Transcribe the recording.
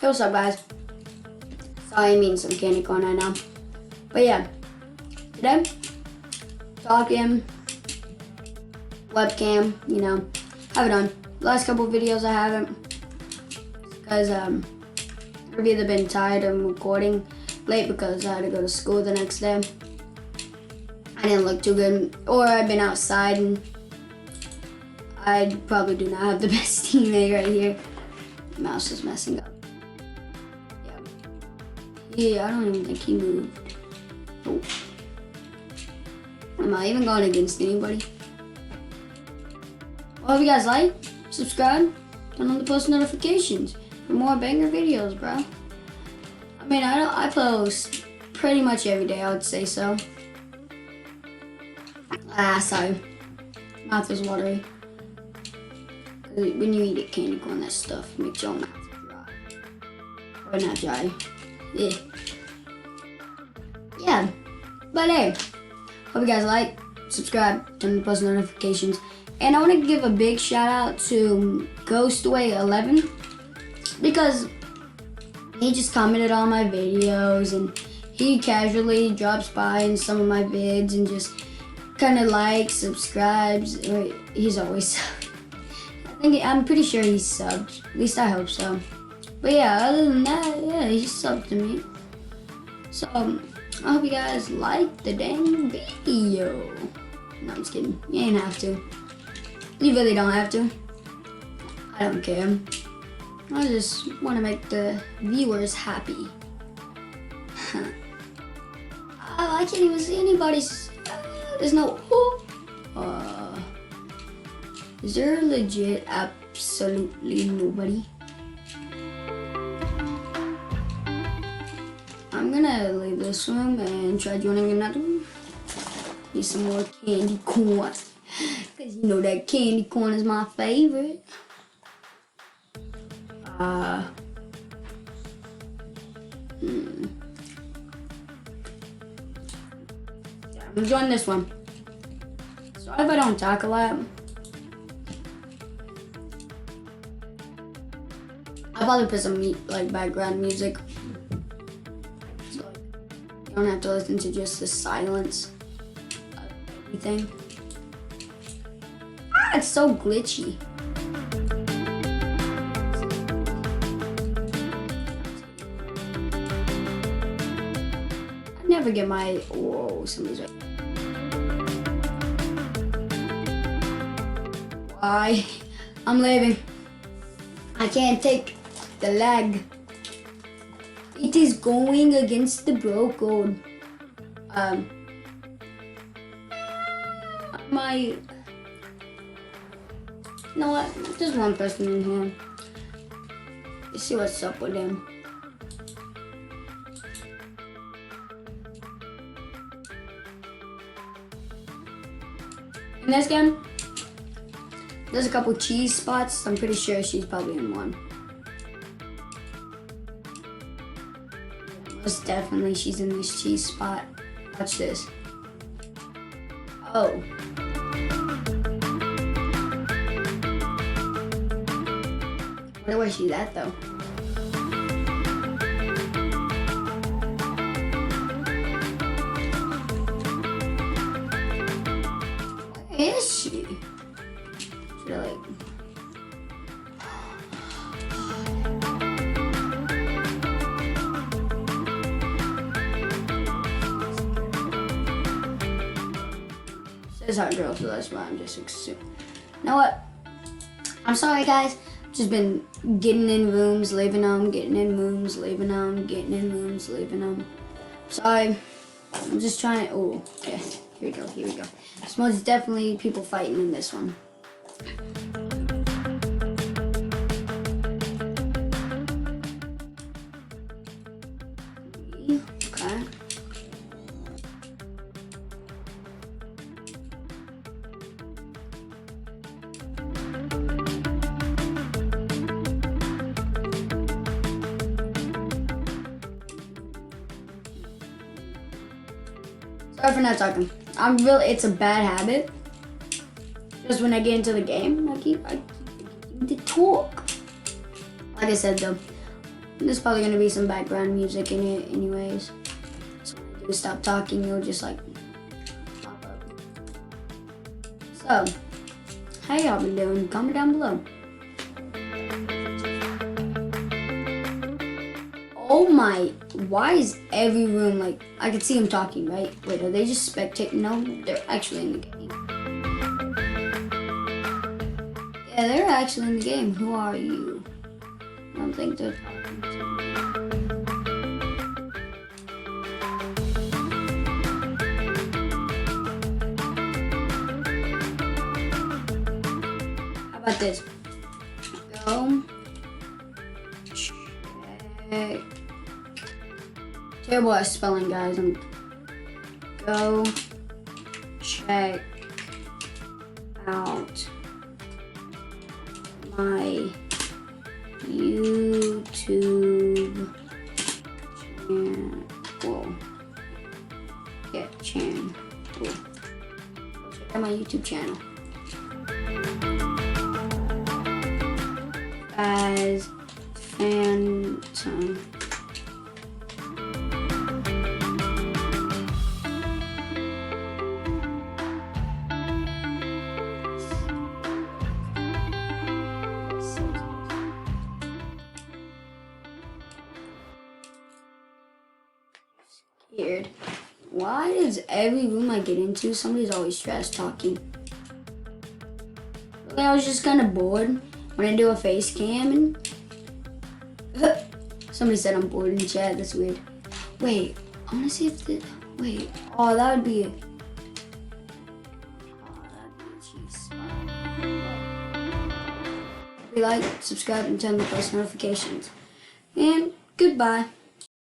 Hey, what's up, guys? Sorry, I'm eating some candy corn right now. But yeah, today, talking, webcam, you know, haven't done. Last couple videos I haven't, because I've either been tired of recording late because I had to go to school the next day. I didn't look too good, or I've been outside and I probably do not have the best teammate right here. The mouse is messing up. Yeah, I don't even think he moved. Oh. Am I even going against anybody? Well, if you guys like, subscribe, turn on the post notifications for more banger videos, bro. I mean, I post pretty much every day, I would say so. Sorry. Mouth is watery. When you eat candy corn, that stuff makes your mouth dry. Or not dry. Yeah. But hey, hope you guys like, subscribe, turn on the post notifications. And I want to give a big shout out to Ghostway11 because he just commented on my videos and he casually drops by in some of my vids and just kind of likes, subscribes. He's always I'm pretty sure he's subbed. At least I hope so. But yeah, other than that, yeah, he subbed to me. So I hope you guys like the dang video. No, I'm just kidding. You ain't have to. You really don't have to. I don't care. I just want to make the viewers happy. I can't even see anybody's. There's no. Is there legit absolutely nobody? I'm gonna leave this room and try joining another room. Need some more candy corn. Cause you know that candy corn is my favorite. I'm gonna join this one. Sorry if I don't talk a lot. I'll probably put some background music. So you don't have to listen to just the silence of everything. It's so glitchy. I never get my. Whoa, somebody's right. Why? I'm leaving. I can't take the lag. It is going against the bro code. You know what? There's one person in here. Let's see what's up with him. In this game, there's a couple cheese spots. I'm pretty sure she's probably in one. Most definitely she's in this cheese spot. Watch this. Oh. I wonder where she's at though. Where is she? Should I Says hot girl, so that's why I'm just assuming. You know what? I'm sorry, guys. Just been getting in rooms, leaving them, getting in rooms, leaving them, getting in rooms, leaving them. Sorry. I'm just trying. Oh, yeah. Here we go. Here we go. There's most definitely people fighting in this one. Okay. Sorry for not talking. It's a bad habit. Just when I get into the game, I keep to talk. Like I said though, There's probably gonna be some background music in it anyways. So when I do stop talking, it'll just like pop up. So, how y'all been doing? Comment down below. Oh my, why is every room like, I can see them talking, right? Wait, are they just spectating? No, they're actually in the game. Yeah, they're actually in the game. Who are you? I don't think they're talking to me. How about this? Go. Check. Terrible at spelling, guys. Go check out my YouTube channel. Yeah, channel. Check out my YouTube channel. As Phantom. Scared. Why does every room I get into, somebody's always trash talking? Really, I was just kind of bored when I do a face cam and somebody said I'm bored in the chat. That's weird. Wait, I want to see if the wait. Oh, that would be. That'd be a cheese spot. Like, subscribe, and turn on the post notifications. And goodbye.